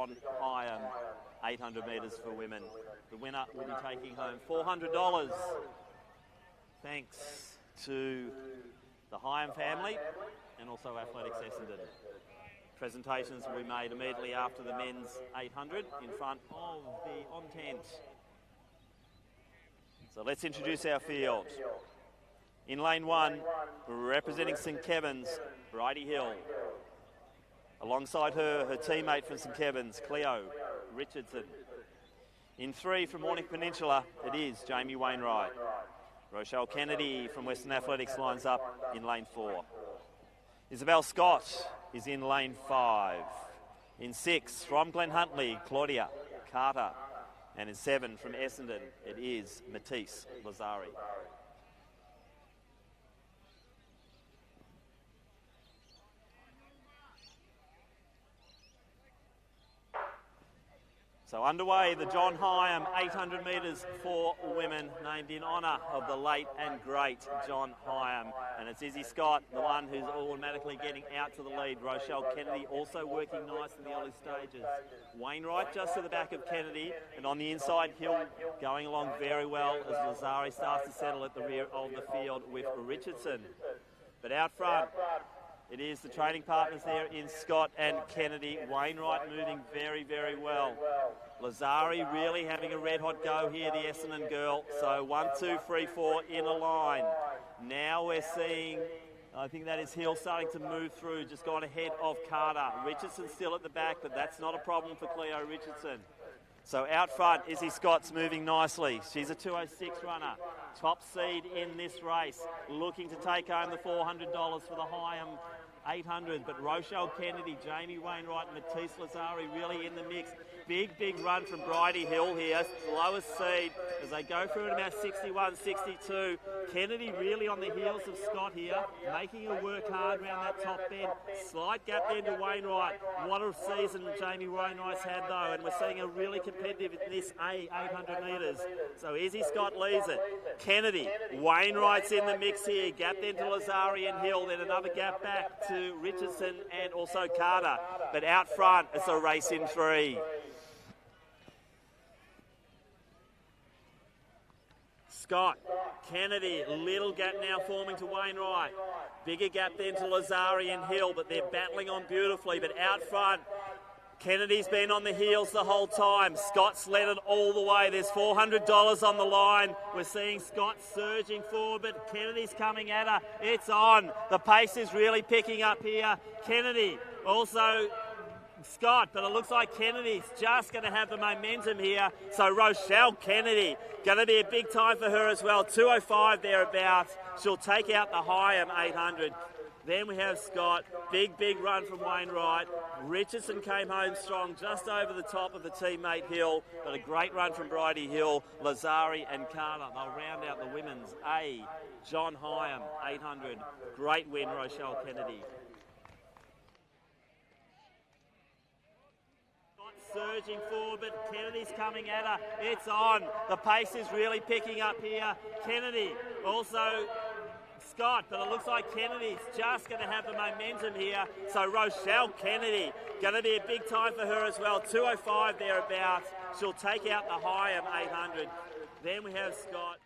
John Hyam 800 metres for women. The winner will be taking home $400. Thanks to the Hyam family and also Athletics Essendon. Presentations will be made immediately after the men's 800 in front of the on-tent. So let's introduce our field. In lane 1, representing St Kevin's, Bridie Hill. Alongside her teammate from St Kevin's, Cleo Richardson. In 3 from Morning Peninsula, it is Jamie Wainwright. Rochelle Kennedy from Western Athletics lines up in lane 4. Isabel Scott is in lane 5. In 6 from Glen Huntly, Claudia Carter. And in 7 from Essendon, it is Matisse Lazari. So underway, the John Hyam 800 metres for women, named in honour of the late and great John Hyam. And it's Izzy Scott, the one who's automatically getting out to the lead. Rochelle Kennedy also working nice in the early stages. Wainwright just to the back of Kennedy, and on the inside, Hill going along very well as Lazari starts to settle at the rear of the field with Richardson. But out front, it is the training partners there in Scott and Kennedy. Wainwright moving very, very well. Lazari really having a red-hot go here, the Essendon girl. So 1, 2, 3, 4 in a line. Now we're seeing, I think that is Hill starting to move through, just gone ahead of Carter. Richardson still at the back, but that's not a problem for Cleo Richardson. So out front, Izzy Scott's moving nicely. She's a 2:06 runner. Top seed in this race, looking to take home the $400 for the Hyam 800. But Rochelle Kennedy, Jamie Wainwright, and Matisse Lazari really in the mix. Big run from Bridie Hill here. Lowest seed as they go through at about 61, 62. Kennedy really on the heels of Scott here, making her work hard around that top bend. Slight gap there to Wainwright. What a season Jamie Wainwright's had though, and we're seeing a really competitive in this 800 metres. So Izzy Scott leads it. Kennedy, Wainwright's in the mix here. Gap then to Lazari and Hill, then another gap back to Richardson and also Carter. But out front, it's a race in 3. Scott, Kennedy, little gap now forming to Wainwright. Bigger gap then to Lazari and Hill, but they're battling on beautifully. But out front, Kennedy's been on the heels the whole time. Scott's led it all the way. There's $400 on the line. We're seeing Scott surging forward, but Kennedy's coming at her. It's on. The pace is really picking up here. Kennedy, also Scott, but it looks like Kennedy's just going to have the momentum here. So Rochelle Kennedy, going to be a big time for her as well. 2:05 thereabouts. She'll take out the Hyam 800. Then we have Scott, big run from Wainwright. Richardson came home strong just over the top of the teammate Hill, but a great run from Bridie Hill, Lazari and Carter. They'll round out the women's John Hyam 800. Great win, Rochelle Kennedy. Surging forward, but Kennedy's coming at her. It's on. The pace is really picking up here. Kennedy, also Scott, but it looks like Kennedy's just going to have the momentum here. So Rochelle Kennedy, going to be a big time for her as well. 2:05 thereabouts. She'll take out the Hyam 800. Then we have Scott.